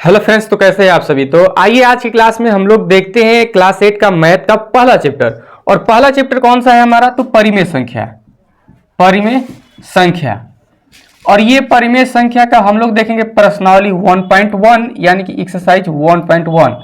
Hello friends, तो कैसे हैं आप सभी। तो आइए आज की क्लास में हम लोग देखते हैं क्लास 8 का मैथ का पहला चैप्टर। और पहला चैप्टर कौन सा है हमारा, तो परिमेय संख्या। परिमेय संख्या, और ये परिमेय संख्या का हम लोग देखेंगे प्रश्नावली 1.1 यानी कि एक्सरसाइज 1.1।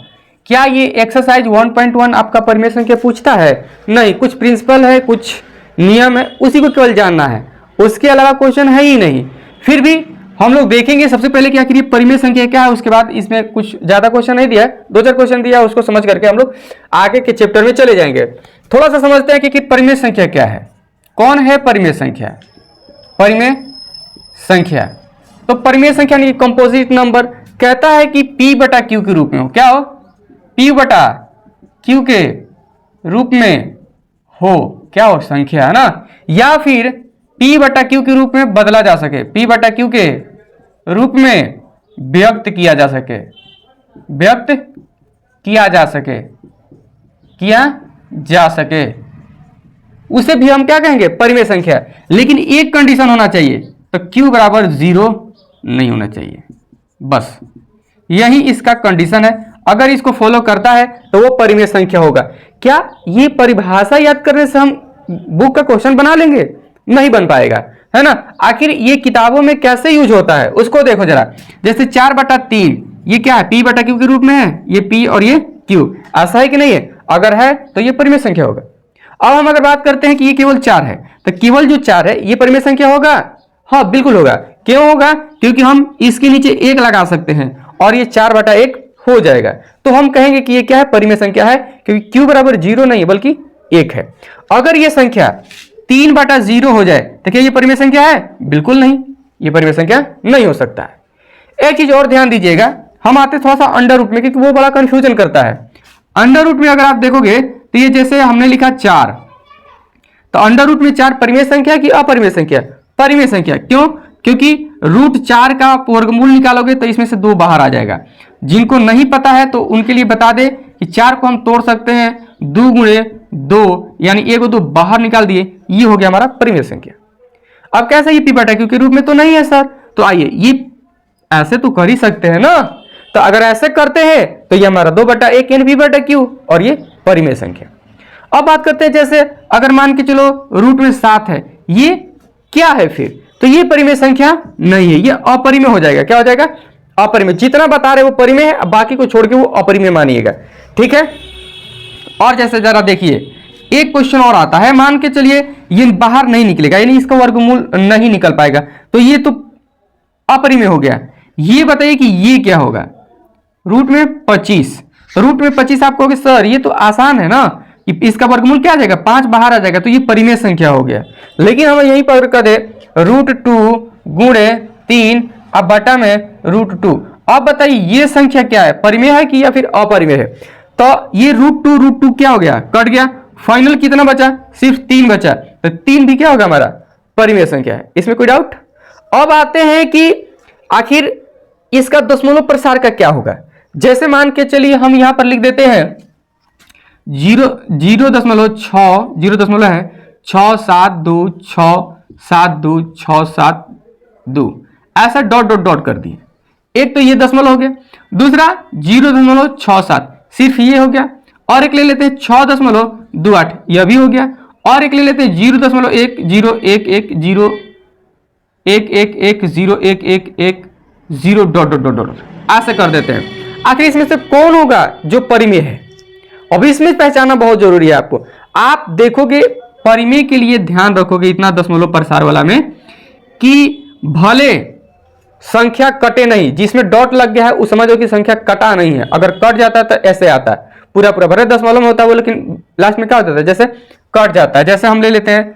क्या ये एक्सरसाइज 1.1 आपका परिमेय संख्या पूछता है? नहीं, कुछ प्रिंसिपल है, कुछ नियम है, उसी को केवल जानना है, उसके अलावा क्वेश्चन है ही नहीं। फिर भी हम लोग देखेंगे सबसे पहले कि आखिर ये परिमेय संख्या क्या है। उसके बाद इसमें कुछ ज्यादा क्वेश्चन नहीं दिया है, 2-4 क्वेश्चन दिया है, उसको समझ करके हम लोग आगे के चैप्टर में चले जाएंगे। थोड़ा सा समझते हैं कि परिमेय संख्या क्या है। कौन है परिमेय संख्या? परिमेय संख्या, तो परिमेय संख्या यानी कंपोजिट नंबर कहता है कि P बटा Q के रूप में हो। क्या हो? P बटा Q के रूप में हो, क्या हो? संख्या, है ना। या फिर P बटा Q के रूप में बदला जा सके, P बटा Q के रूप में व्यक्त किया जा सके, व्यक्त किया जा सके, किया जा सके, उसे भी हम क्या कहेंगे? परिमेय संख्या। लेकिन एक कंडीशन होना चाहिए, तो Q बराबर 0 नहीं होना चाहिए, बस यही इसका कंडीशन है। अगर इसको फॉलो करता है तो वो परिमेय संख्या होगा। क्या ये परिभाषा याद करने से हम बुक का क्वेश्चन बना लेंगे? नहीं बन पाएगा, है ना। आखिर ये किताबों में कैसे यूज होता है उसको देखो जरा। जैसे 4/3 ये क्या है? P बटा Q के रूप में है, ये P और ये Q, ऐसा है कि नहीं है? अगर है तो ये परिमेय संख्या होगा। अब हम अगर बात करते हैं कि ये केवल 4 है, तो केवल जो 4 है ये परिमेय संख्या होगा? हाँ बिल्कुल होगा। क्यों होगा? क्योंकि हम इसके नीचे 1 लगा सकते हैं और ये 4/1 हो जाएगा। तो हम कहेंगे कि ये क्या है? परिमेय संख्या है, क्योंकि Q बराबर 0 नहीं बल्कि 1 है। अगर ये संख्या 3/0 हो जाए तो क्या ये परिमेय संख्या है? बिल्कुल नहीं, ये परिमेय संख्या नहीं हो सकता है। एक चीज और ध्यान दीजिएगा, हम आते थोड़ा सा अंडर रूट में, क्योंकि वो बड़ा कंफ्यूजन करता है। अंडर रूट में अगर आप देखोगे तो ये जैसे हमने लिखा 4, तो अंडर रूट में 4 परिमेय संख्या की अपरिमेय संख्या? परिमेय संख्या। क्यों? क्योंकि √4 का वर्गमूल निकालोगे तो इसमें से 2 बाहर आ जाएगा। जिनको नहीं पता है तो उनके लिए बता दे कि 4 को हम तोड़ सकते हैं 2 गुणे 2, यानी 1 और 2 बाहर निकाल दिए, ये हो गया हमारा परिमेय संख्या। अब कैसे? ये P बटा Q के रूप में तो नहीं है सर, तो आइए ये ऐसे तो कर ही सकते हैं ना। तो अगर ऐसे करते हैं तो ये हमारा 2/1 यानी P बटा Q, और ये परिमेय संख्या। अब बात करते हैं, जैसे अगर मान के चलो रूट में 7 है, ये क्या है फिर? तो ये परिमेय संख्या नहीं है, ये अपरिमेय हो जाएगा। क्या हो जाएगा? अपरिमेय। जितना बता रहे वो परिमेय है, बाकी को छोड़ के वो अपरिमेय मानिएगा, ठीक है। और जैसे जरा देखिए, एक क्वेश्चन और आता है, मान के चलिए ये बाहर नहीं निकलेगा, यानी इसका वर्गमूल नहीं निकल पाएगा, तो ये तो अपरिमेय हो गया। ये बताइए कि ये क्या होगा? रूट में 25, रूट में 25 आप कहोगे सर ये तो आसान है ना, इसका वर्गमूल क्या आ जाएगा? 5 बाहर आ जाएगा, तो ये परिमेय संख्या हो गया। लेकिन हम यहीं पर कर दे √2 गुणे 3 अब बटा में √2। अब बताइए ये संख्या क्या है? परिमेय है कि या फिर अपरिमेय है? तो ये √2 क्या हो गया? कट गया। फाइनल कितना बचा? सिर्फ 3 बचा, तो 3 भी क्या होगा? हमारा परिमेय संख्या है। इसमें कोई डाउट? अब आते हैं कि आखिर इसका दशमलव प्रसार का क्या होगा। जैसे मान के चलिए हम यहां पर लिख देते हैं 0.672672672 ऐसा डॉट डॉट डॉट कर दिए। एक तो ये दशमलव हो गया, दूसरा 0.67 सिर्फ ये हो गया, और एक ले लेते हैं 6.28 यह भी हो गया, और एक ले लेते हैं 0.10110111101110 डॉट डॉट डॉट डॉट ऐसे कर देते हैं। आखिर इसमें से कौन होगा जो परिमेय है? अब इसमें पहचानना बहुत जरूरी है आपको। आप देखोगे परिमेय के लिए ध्यान रखोगे इतना दशमलव प्रसार वाला में कि भले संख्या कटे नहीं, जिसमें डॉट लग गया है उस समझो कि संख्या कटा नहीं है। अगर कट जाता है तो ऐसे आता है, पूरा पूरा भरे दशमलव में होता है वो, लेकिन लास्ट में क्या होता है? जैसे कट जाता है। जैसे हम ले लेते हैं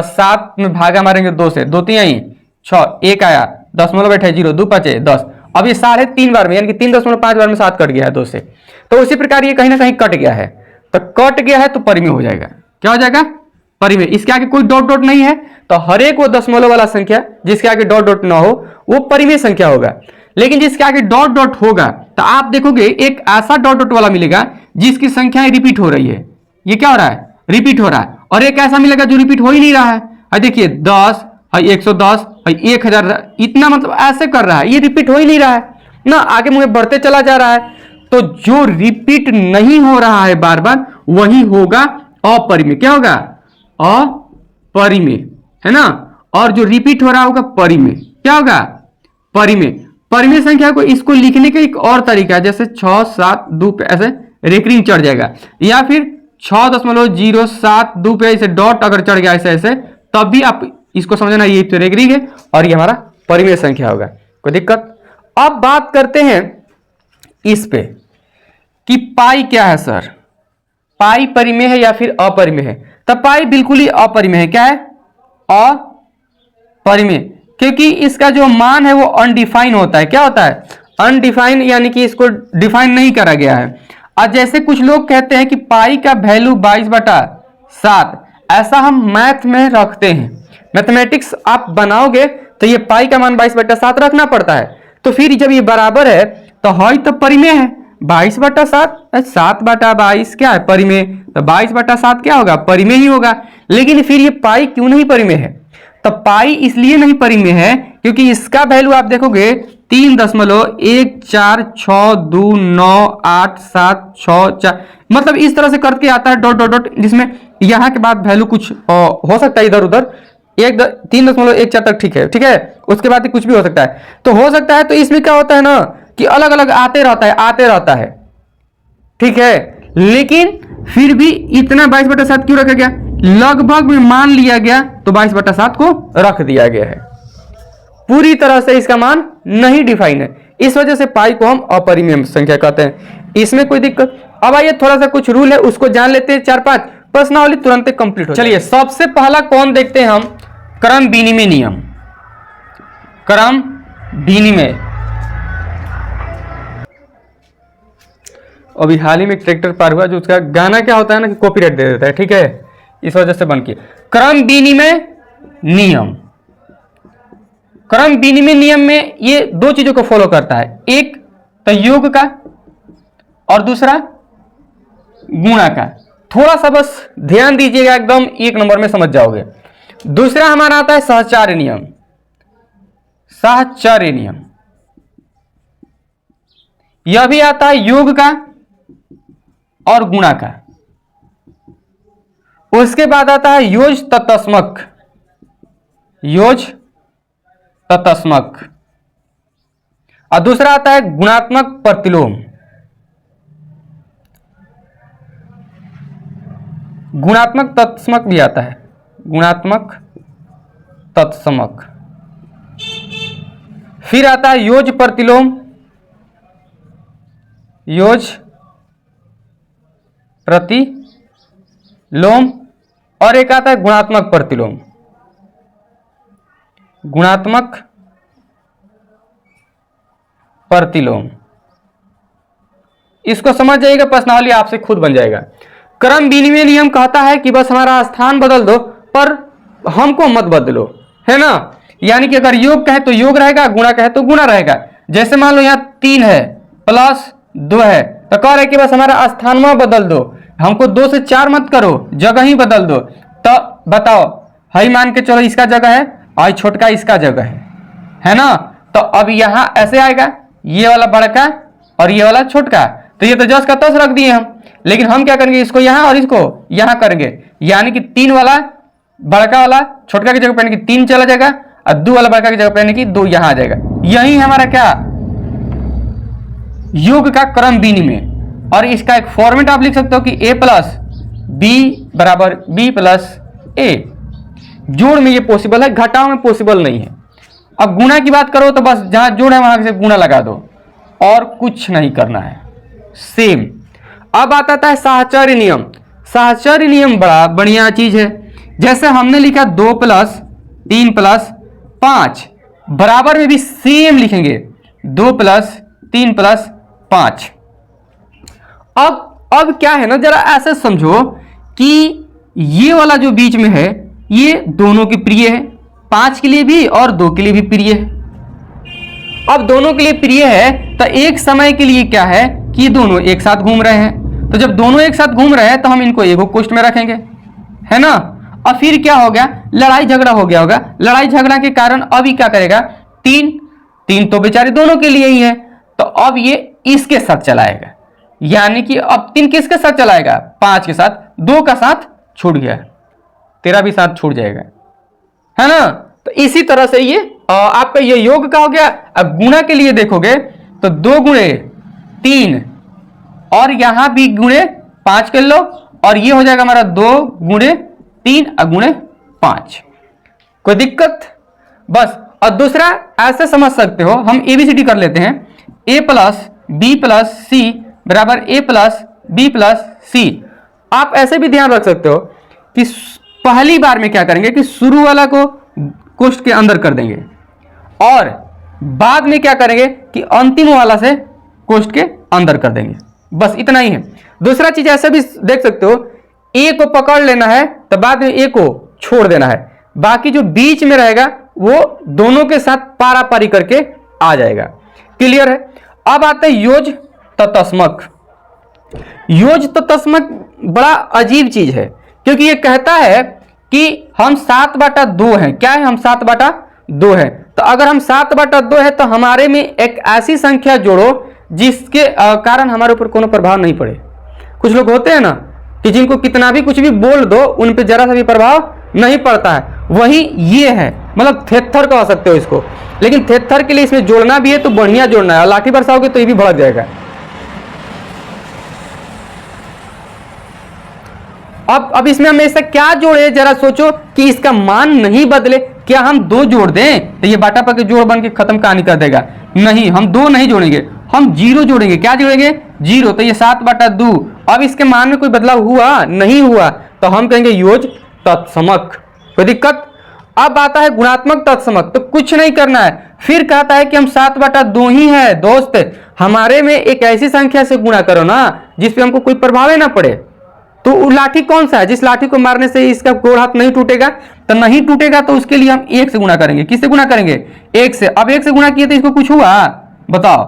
7 में भागा मारेंगे 2 से, 2 3 6, 1 आया, दशमलव बैठे 0, 2 5 10। अब ये 3.5 बार में, यानी कि 3.5 बार में 7 कट गया है 2 से, तो उसी प्रकार ये कहीं ना कहीं कट गया है, तो कट गया है तो परिमेय हो जाएगा। क्या हो जाएगा? परिमेय। इसके आगे कोई डॉट डॉट नहीं है, तो हर एक वो दशमलव वाला संख्या जिसके आगे डॉट डॉट ना हो वो परिमेय संख्या होगा। लेकिन जिसके आगे डॉट डॉट होगा तो आप देखोगे एक ऐसा डॉट डॉट वाला मिलेगा जिसकी संख्याएं रिपीट हो रही है। ये क्या हो रहा है? रिपीट हो रहा है। और एक ऐसा मिलेगा जो रिपीट हो ही नहीं रहा है। देखिए 10 110 1000 इतना, मतलब ऐसे कर रहा है, ये रिपीट हो ही नहीं रहा है। ना, आगे मुझे बढ़ते चला जा रहा है। तो जो रिपीट नहीं हो रहा है बार बार वही होगा अपरिमेय। क्या होगा? अपरिमेय, है ना। और जो रिपीट हो रहा होगा परिमेय। क्या होगा? परिमेय। परिमेय संख्या को इसको लिखने का एक और तरीका है, जैसे 6, 7, 2 पे ऐसे रेकरिंग चढ़ जाएगा, या फिर 6.07 पे ऐसे डॉट अगर चढ़ गया ऐसे ऐसे, तब भी आप इसको समझना ये तो रेकरिंग है और ये हमारा परिमेय संख्या होगा। कोई दिक्कत? अब बात करते हैं इस पे कि पाई क्या है सर, पाई परिमेय है या फिर अपरिमेय है? तब पाई बिल्कुल ही अपरिमेय है। क्या है? अपरिमेय, क्योंकि इसका जो मान है वो अनडिफाइन होता है। क्या होता है? अनडिफाइन, यानी कि इसको डिफाइन नहीं करा गया है। और जैसे कुछ लोग कहते हैं कि पाई का वैल्यू 22/7, ऐसा हम मैथ में रखते हैं। मैथमेटिक्स आप बनाओगे तो ये पाई का मान 22/7 रखना पड़ता है। तो फिर जब ये बराबर है तो है तो परिमेय है। 22/7, 7/22 क्या है? परिमेय। तो 22/7 क्या होगा? परिमेय ही होगा। लेकिन फिर ये पाई क्यों नहीं परिमेय है? तो पाई इसलिए नहीं परिमेय है क्योंकि इसका वैल्यू आप देखोगे 3.14298764, मतलब इस तरह से करके आता है डॉट डॉट डॉट, जिसमें यहां के बाद वैल्यू कुछ हो सकता है इधर उधर, 3.14 तक ठीक है, ठीक है, उसके बाद कुछ भी हो सकता है। तो हो सकता है, तो इसमें क्या होता है ना कि अलग अलग आते रहता है, ठीक है। लेकिन फिर भी इतना 22/7 क्यों रखा गया? लगभग में मान लिया गया तो 22/7 को रख दिया गया है। पूरी तरह से इसका मान नहीं डिफाइन है, इस वजह से पाई को हम अपरिमेय संख्या कहते हैं। इसमें कोई दिक्कत? अब आइए थोड़ा सा कुछ रूल है उसको जान लेते हैं, 4-5 प्रश्नावली तुरंत कंप्लीट हो। चलिए सबसे पहला कौन देखते हैं हम? क्रम विनिमय नियम। क्रम विनिमय। अभी हाल ही में एक ट्रैक्टर पार हुआ जो उसका गाना क्या होता है ना कि कॉपीराइट दे देता है, ठीक है, इस वजह से बंद किया। क्रम विनिमय नियम। क्रम विनिमय नियम में ये दो चीजों को फॉलो करता है, एक तो योग का और दूसरा गुणा का। थोड़ा सा बस ध्यान दीजिएगा, एकदम एक नंबर में समझ जाओगे। दूसरा हमारा आता है सहचार्य नियम। सहचार्य नियम यह भी आता है योग का और गुणा का। उसके बाद आता है योज तत्समक। योज तत्समक। और दूसरा आता है गुणात्मक प्रतिलोम। गुणात्मक तत्समक भी आता है, गुणात्मक तत्समक। फिर आता है योज प्रतिलोम, योज प्रतिलोम, और एक आता है गुणात्मक प्रतिलोम। गुणात्मक प्रतिलोम। इसको समझ जाइएगा, प्रश्नावली आपसे खुद बन जाएगा। क्रम विनिमय नियम कहता है कि बस हमारा स्थान बदल दो पर हमको मत बदलो, है ना। यानी कि अगर योग कहे तो योग रहेगा, गुणा कहे तो गुणा रहेगा। जैसे मान लो यहाँ 3 है प्लस 2 है, तो कह रहे कि बस हमारा स्थान बदल दो, हमको 2 से 4 मत करो, जगह ही बदल दो। तो बताओ, हई मान के चलो इसका जगह है और छोटका इसका जगह है ना। तो अब यहां ऐसे आएगा, ये वाला बड़का और ये वाला छोटका, तो ये तो जस का तस रख दिए हम। लेकिन हम क्या करेंगे, इसको यहां और इसको यहां करेंगे, यानी कि 3 वाला बड़का वाला छोटका की जगह पे 3 चला जाएगा और 2 वाला बड़का की जगह पे 2 यहां आ जाएगा। यही हमारा क्या योग का क्रम विनिमय। और इसका एक फॉर्मेट आप लिख सकते हो कि a + b = b + a। जोड़ में ये पॉसिबल है, घटाव में पॉसिबल नहीं है। अब गुणा की बात करो तो बस जहां जोड़ है वहां से गुणा लगा दो और कुछ नहीं करना है, सेम। अब आता है सहचर्य नियम। सहचर्य नियम बड़ा बढ़िया चीज है। जैसे हमने लिखा 2 + 3 + 5, बराबर में भी सेम लिखेंगे 2 + 3 + 5। अब क्या है ना, जरा ऐसे समझो कि ये वाला जो बीच में है ये दोनों के प्रिय है, 5 के लिए भी और 2 के लिए भी प्रिय है। अब दोनों के लिए प्रिय है तो एक समय के लिए क्या है कि दोनों एक साथ घूम रहे हैं। तो जब दोनों एक साथ घूम रहे हैं तो हम इनको एक कोष्ठ में रखेंगे, है ना। और फिर क्या हो गया, लड़ाई झगड़ा हो गया होगा। लड़ाई झगड़ा के कारण अभी क्या करेगा, 3 तो बेचारे दोनों के लिए ही है, तो अब ये इसके साथ चलाएगा, यानी कि अब 3 किसके साथ चलाएगा, 5 के साथ, 2 का साथ छूट गया, तेरा भी साथ छूट जाएगा, है ना। तो इसी तरह से ये आपका ये योग का हो गया। अब गुणा के लिए देखोगे तो 2 गुणे 3 और यहां भी गुणे 5 कर लो, और ये हो जाएगा हमारा 2 गुणे 3 गुणे 5। कोई दिक्कत? बस। और दूसरा ऐसे समझ सकते हो, हम एबीसीडी कर लेते हैं, a प्लस बी प्लस सी बराबर a प्लस बी प्लस सी। आप ऐसे भी ध्यान रख सकते हो कि पहली बार में क्या करेंगे कि शुरू वाला को कोष्ठ के अंदर कर देंगे, और बाद में क्या करेंगे कि अंतिम वाला से कोष्ठ के अंदर कर देंगे। बस इतना ही है। दूसरा चीज ऐसे भी देख सकते हो, ए को पकड़ लेना है तो बाद में ए को छोड़ देना है, बाकी जो बीच में रहेगा वो दोनों के साथ पारा पारी करके आ जाएगा। क्लियर है? अब आते हैं योज तत्समक। योज तत्समक बड़ा अजीब चीज है, क्योंकि ये कहता है कि हम 7/2 हैं। क्या है? हम 7/2 हैं। तो अगर हम 7/2 है तो हमारे में एक ऐसी संख्या जोड़ो जिसके कारण हमारे ऊपर कोनो प्रभाव नहीं पड़े। कुछ लोग होते हैं ना कि जिनको कितना भी कुछ भी बोल दो उन पे जरा सा भी प्रभाव नहीं पड़ता है, वही ये है। मतलब थेथर कह सकते हो इसको, लेकिन थेथर के लिए इसमें जोड़ना भी है तो बढ़िया जोड़ना है, लाठी बरसाओगे तो ये भी भड़क जाएगा। अब इसमें हम ऐसा क्या जोड़े, जरा सोचो कि इसका मान नहीं बदले। क्या हम 2 जोड़ दें तो ये बाटा पाके जोड़ बन के खत्म कहानी कर देगा? नहीं, हम 2 नहीं जोड़ेंगे, हम 0 जोड़ेंगे। क्या जोड़ेंगे? 0। तो ये 7/2। अब इसके मान में कोई बदलाव हुआ? नहीं हुआ, तो हम कहेंगे योज तत्समक। कोई दिक्कत? अब आता है गुणात्मक तत्समक। तो कुछ नहीं करना है, फिर कहता है कि हम 7/2 ही है दोस्त, हमारे में एक ऐसी संख्या से गुणा करो ना जिसपे हमको कोई प्रभाव ना पड़े। तो वो लाठी कौन सा है? जिस लाठी को मारने से इसका गोड़ हाथ नहीं टूटेगा, तो नहीं टूटेगा तो उसके लिए हम 1 से गुणा करेंगे। किससे गुणा करेंगे? 1 से। अब 1 से गुणा किए तो इसको कुछ हुआ? बताओ।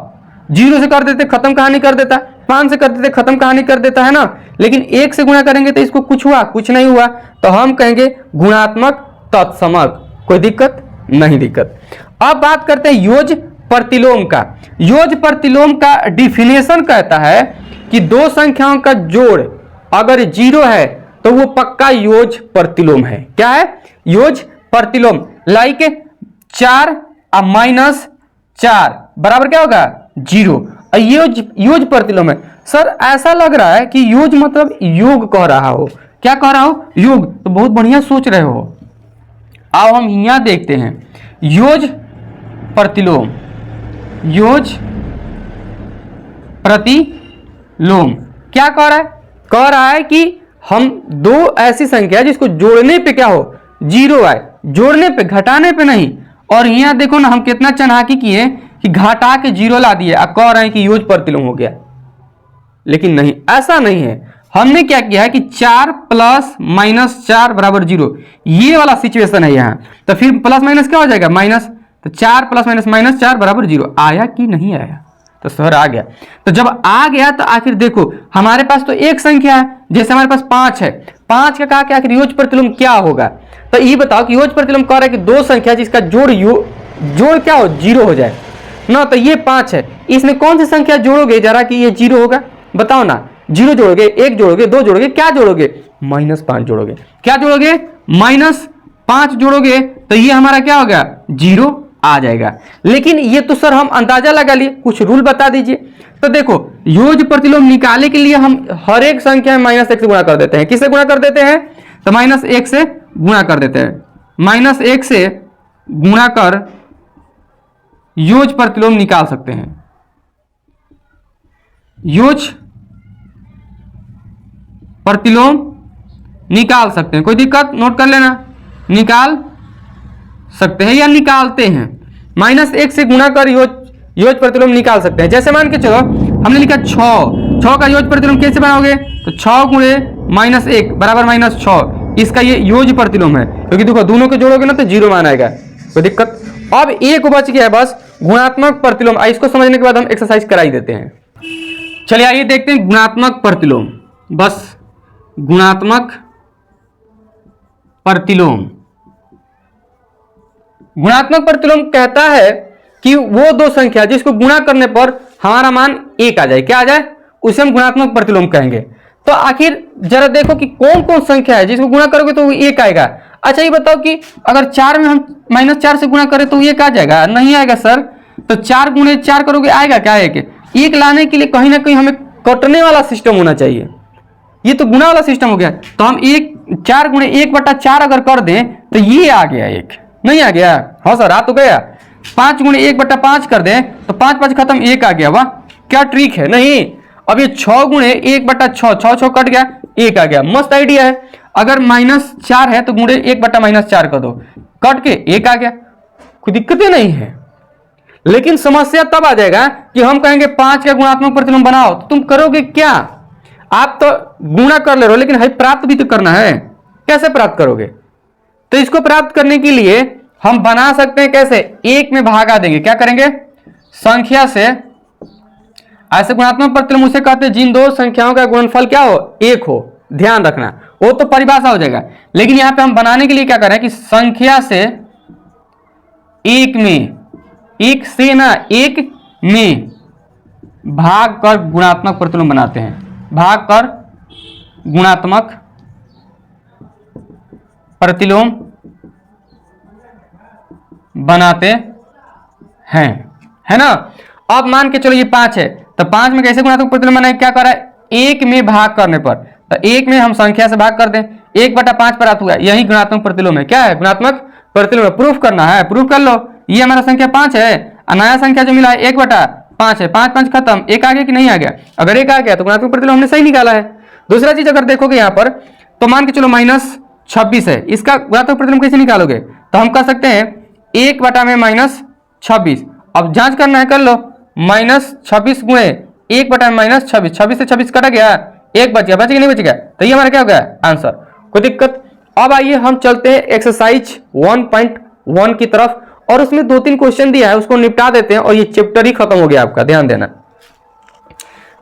0 से कर देते खत्म कहानी कर देता, 5 से कर देते खत्म कहानी कर देता, है ना। लेकिन 1 से गुणा करेंगे तो इसको कुछ हुआ? कुछ नहीं हुआ। तो हम कहेंगे गुणात्मक तत्समक। कोई दिक्कत? नहीं दिक्कत। अब बात करते हैं योज प्रतिलोम का। योज प्रतिलोम का डिफिनेशन कहता है कि 2 संख्याओं का जोड़ अगर 0 है तो वो पक्का योज प्रतिलोम है। क्या है? योज प्रतिलोम। लाइक 4 -4 बराबर क्या होगा? 0। योज प्रतिलोम है। सर ऐसा लग रहा है कि योज मतलब योग कह रहा हो। क्या कह रहा हो? योग। तो बहुत बढ़िया सोच रहे हो। आओ हम यहां देखते हैं योज प्रतिलोम। योज प्रतिलोम क्या कह रहा है? कह रहा है कि हम 2 ऐसी संख्या जिसको जोड़ने पे क्या हो? 0 आए, जोड़ने पे, घटाने पे नहीं। और यहां देखो ना, हम कितना चालाकी किए कि घटा के 0 ला दिए, अब कह रहे हैं कि योज प्रतिलोम हो गया। लेकिन नहीं, ऐसा नहीं है। हमने क्या किया है कि 4 + -4 बराबर 0, ये वाला सिचुएशन है यहाँ। तो फिर प्लस माइनस क्या हो जाएगा? माइनस। तो 4 + -4 बराबर 0 आया कि नहीं आया? तो सर आ गया। तो जब आ गया तो आखिर देखो हमारे पास तो एक संख्या है, जैसे हमारे पास 5 है, 5 का कहा कि आखिर योज प्रतिलोम क्या होगा? तो ये बताओ कि योज प्रतिलोम कह रहा है कि 2 संख्या जिसका जोड़ क्या हो? 0 हो जाए ना। तो ये 5 है, इसमें कौन सी संख्या जोड़ोगे जरा कि ये 0 होगा? बताओ ना। 0 जोड़ोगे, 1 जोड़ोगे, 2 जोड़ोगे, क्या जोड़ोगे? -5 जोड़ोगे। क्या जोड़ोगे? -5 जोड़ोगे तो ये हमारा क्या होगा? 0 आ जाएगा। लेकिन ये तो सर हम अंदाजा लगा लिए, कुछ रूल बता दीजिए। तो देखो योज प्रतिलोम निकालने के लिए हम हर एक संख्या में -1 से गुणा कर देते हैं। किससे गुणा कर देते हैं? तो -1 से गुणा कर देते हैं। -1 से गुणा कर योज प्रतिलोम निकाल सकते हैं। योज प्रतिलोम निकाल सकते हैं। कोई दिक्कत? नोट कर लेना, निकाल सकते हैं या निकालते हैं। -1 से गुणा कर योज प्रतिलोम निकाल सकते हैं। जैसे मान के चलो हमने लिखा 6 का योज प्रतिलोम कैसे बनाओगे? तो 6 × -1 बराबर -6, इसका ये योज प्रतिलोम है। क्योंकि देखो दोनों को जोड़ोगे ना तो 0 मान आएगा। कोई दिक्कत? अब एक बच गया है बस, गुणात्मक प्रतिलोम। इसको समझने के बाद हम एक्सरसाइज करा ही देते हैं। चलिए आइए देखते हैं गुणात्मक प्रतिलोम। बस गुणात्मक प्रतिलोम। गुणात्मक प्रतिलोम कहता है कि वो 2 संख्या जिसको गुणा करने पर हमारा मान 1 आ जाए, क्या आ जाए, उसे हम गुणात्मक प्रतिलोम कहेंगे। तो आखिर जरा देखो कि कौन कौन संख्या है जिसको गुणा करोगे तो 1 आएगा। अच्छा ये बताओ कि अगर 4 में हम -4 से गुणा करें तो 1 आ जाएगा? नहीं आएगा सर। तो 4 गुणे 4 करोगे आएगा क्या? 1 लाने के लिए कहीं ना कहीं हमें कटने वाला सिस्टम होना चाहिए। ये तो गुणा वाला सिस्टम हो गया, तो हम 4 गुणे 1/4 अगर कर दें तो ये आ गया 1, नहीं आ गया? हाँ सर आ तो गया। 5 गुणे 1/5 कर दें तो 5 5 खत्म, 1 आ गया। वाह क्या ट्रिक है। नहीं, अब ये 6 गुणे 1/6, 6 6 कट गया, 1 आ गया। मस्त आइडिया है। अगर -4 है तो गुणे 1/-4 कर दो, कट के 1 आ गया, कोई दिक्कत ही नहीं है। लेकिन समस्या तब आ जाएगा कि हम कहेंगे 5 का गुणात्मक प्रतिलोम बनाओ, तो तुम करोगे क्या? आप तो गुणा कर ले रहे हो, लेकिन है प्राप्त भी तो करना है। कैसे प्राप्त करोगे? तो इसको प्राप्त करने के लिए हम बना सकते हैं कैसे, 1 में भागा देंगे। क्या करेंगे? संख्या से, ऐसे गुणात्मक प्रतिलोम उसे कहते हैं जिन दो संख्याओं का गुणनफल क्या हो, 1 हो। ध्यान रखना, वो तो परिभाषा हो जाएगा। लेकिन यहां पे हम बनाने के लिए क्या करें कि संख्या से 1 में, 1 से ना 1 में भाग कर गुणात्मक प्रतिलोम बनाते हैं। भाग कर गुणात्मक प्रतिलोम बनाते हैं, है ना। अब मान के चलो ये 5 है, तो 5 में कैसे गुणात्मक प्रतिलोम बनाए? क्या कर रहा है? 1 में भाग करने पर, तो 1 में हम संख्या से भाग कर दें, 1/5 प्राप्त हुआ, यही गुणात्मक प्रतिलोम है। क्या है? गुणात्मक प्रतिलोम। प्रूफ करना है, प्रूफ कर लो। ये हमारा संख्या 5 है, नया संख्या जो मिला है 1/5 है, 5 5 खत्म, 1 आ गया कि नहीं आ गया? अगर 1 आ गया तो गुणात्मक प्रतिलोम हमने सही निकाला है। दूसरा चीज अगर देखोगे यहाँ पर, तो मान के चलो -26 है, इसका गुणात्मक प्रतिलोम कैसे निकालोगे? तो हम कर सकते हैं 1/-26। अब जांच करना है, कर लो। -26 गुणे 1/-26, 26 से 26 कटा गया, 1 बच गया, बच गया नहीं बच गया? तो ये हमारा क्या हो गया? आंसर। कोई दिक्कत? अब आइए हम चलते हैं एक्सरसाइज 1.1 की तरफ, और उसमें 2-3 क्वेश्चन दिया है, उसको निपटा देते हैं और ये चैप्टर ही खत्म हो गया आपका। ध्यान देना।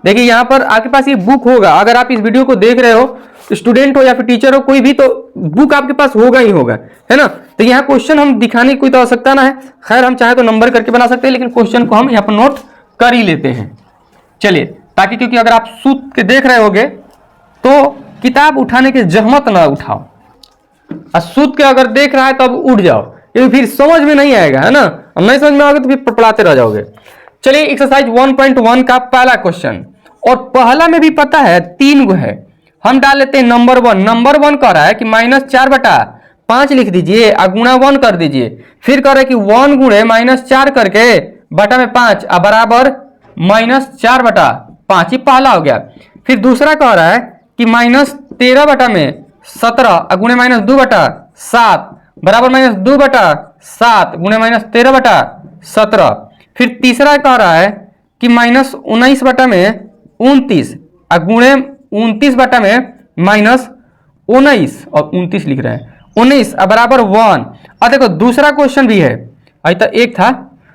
देखिए यहाँ पर आपके पास ये बुक होगा, अगर आप इस वीडियो को देख रहे हो, स्टूडेंट हो या फिर टीचर हो, कोई भी, तो बुक आपके पास होगा ही होगा, है ना। तो यहाँ क्वेश्चन हम दिखाने की कोई तो आवश्यकता ना है। खैर हम चाहे तो नंबर करके बना सकते हैं, लेकिन क्वेश्चन को हम यहाँ पर नोट कर ही लेते हैं। चलिए, ताकि क्योंकि अगर आप सूत के देख रहे होगे तो किताब उठाने के जहमत ना उठाओ, और सूत के अगर देख रहा है तो अब उठ जाओ, क्योंकि फिर समझ में नहीं आएगा, है ना। अब नहीं समझ में आओगे तो फिर पड़पड़ाते रह जाओगे। चलिए एक्सरसाइज 1.1 का पहला क्वेश्चन, और पहला में भी पता है 3 गो है, हम डाल लेते हैं नंबर 1। नंबर 1 कह रहा है कि -4/5 लिख दीजिए और गुणा 1 कर दीजिए। फिर कह रहा है कि 1 गुणे -4 करके बटा में 5 बराबर -4/5। ये पहला हो गया। फिर दूसरा कह रहा है कि -13/17 गुणे -2/7 बराबर -2/7 गुणे -13/17। फिर तीसरा कह रहा है कि -19/29 गुणे 29/-19, और 29 लिख रहे हैं, 19 बराबर 1। और देखो दूसरा क्वेश्चन भी है, अभी तक एक था।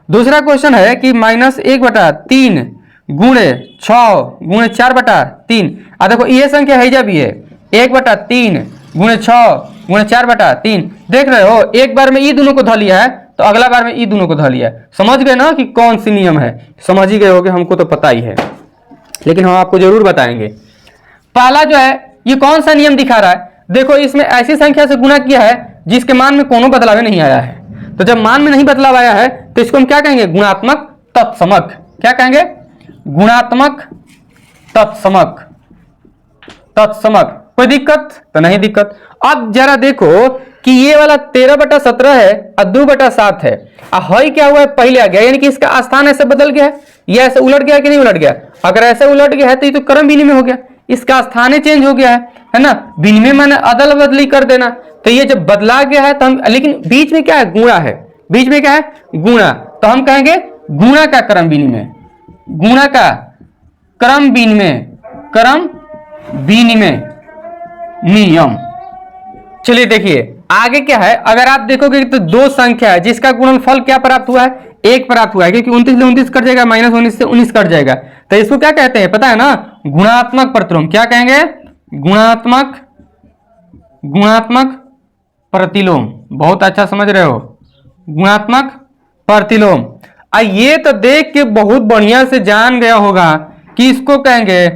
दूसरा क्वेश्चन है कि -1/3 गुणे 6 गुणे 4/3। और देखो ये संख्या हैजा भी है, 1/3 गुणे 6 गुणे 4/3। देख रहे हो, एक बार में ये दोनों को ध लिया है, तो अगला बार में ये दोनों को ध लिया है। समझ गए ना कि कौन सी नियम है? समझ ही गए होगे, हमको तो पता ही है, लेकिन हम आपको जरूर बताएंगे। पहला जो है, ये कौन सा नियम दिखा रहा है? देखो इसमें ऐसी संख्या से गुणा किया है जिसके मान में कोनो बदलाव नहीं आया है। तो जब मान में नहीं बदलाव आया है तो इसको हम क्या कहेंगे? गुणात्मक तत्समक। क्या कहेंगे? गुणात्मक तत्समक। तत्समक। कोई दिक्कत? तो नहीं दिक्कत। अब जरा देखो कि ये वाला 13/17 है और 2/7 है, और क्या हुआ है? पहले आ गया, यानी कि इसका स्थान ऐसे बदल गया है, या ऐसे उलट गया कि नहीं उलट गया? अगर ऐसे उलट गया है तो ये तो क्रम विनिमय हो गया, इसका स्थान चेंज हो गया है ना। विनिमय माने अदल बदली कर देना। तो ये जब बदला गया है तो हम, लेकिन बीच में क्या है? गुणा है। बीच में क्या है? गुणा। तो हम कहेंगे गुणा का क्रम विनिमय। गुणा का क्रम विनिमय, क्रम विनिमय नियम। चलिए देखिए आगे क्या है। अगर आप देखोगे तो दो संख्या है जिसका गुणनफल क्या प्राप्त हुआ है? 1 प्राप्त हुआ है, क्योंकि 29 से 29 कट जाएगा, -19 से 19 कट जाएगा। तो इसको क्या कहते हैं? पता है ना? गुणात्मक प्रतिलोम। क्या कहेंगे? गुणात्मक प्रतिलोम। बहुत अच्छा समझ रहे हो, गुणात्मक प्रतिलोम। ये तो देख के बहुत बढ़िया से जान गया होगा कि इसको कहेंगे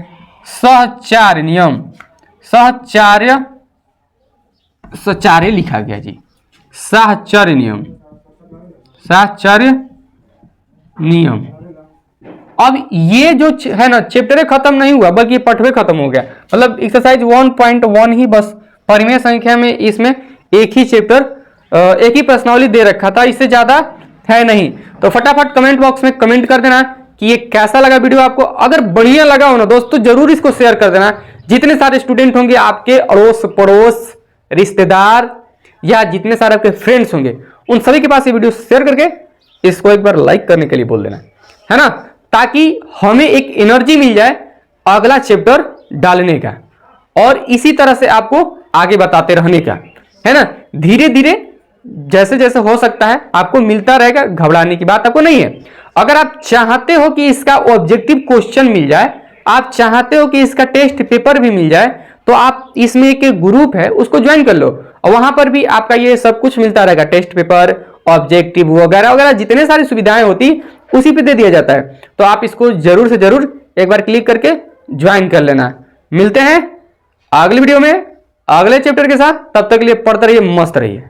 सहचार्य नियम। सहचार्य लिखा गया जी, साहचर्य नियम, साहचर्य नियम। अब ये जो है ना चैप्टर खत्म नहीं हुआ बल्कि पठवे खत्म हो गया, मतलब एक्सरसाइज 1.1 ही बस परिमेय संख्या में इसमें एक ही चैप्टर एक ही प्रश्नावली दे रखा था, इससे ज्यादा है नहीं। तो फटाफट कमेंट बॉक्स में कमेंट कर देना कि ये कैसा लगा वीडियो आपको। अगर बढ़िया लगा हो ना दोस्तों जरूर इसको शेयर कर देना। जितने सारे स्टूडेंट होंगे आपके अड़ोस पड़ोस रिश्तेदार या जितने सारे आपके फ्रेंड्स होंगे उन सभी के पास ये वीडियो शेयर करके इसको एक बार लाइक करने के लिए बोल देना, है ना, ताकि हमें एक एनर्जी मिल जाए अगला चैप्टर डालने का और इसी तरह से आपको आगे बताते रहने का, है ना। धीरे धीरे जैसे जैसे हो सकता है आपको मिलता रहेगा, घबराने की बात आपको नहीं है। अगर आप चाहते हो कि इसका ऑब्जेक्टिव क्वेश्चन मिल जाए, आप चाहते हो कि इसका टेस्ट पेपर भी मिल जाए, तो आप इसमें एक ग्रुप है उसको ज्वाइन कर लो और वहां पर भी आपका ये सब कुछ मिलता रहेगा, टेस्ट पेपर ऑब्जेक्टिव वगैरह वगैरह जितने सारी सुविधाएं होती उसी पे दे दिया जाता है। तो आप इसको जरूर से जरूर एक बार क्लिक करके ज्वाइन कर लेना। मिलते हैं अगली वीडियो में अगले चैप्टर के साथ, तब तक के लिए पढ़ते रहिए, मस्त रहिए।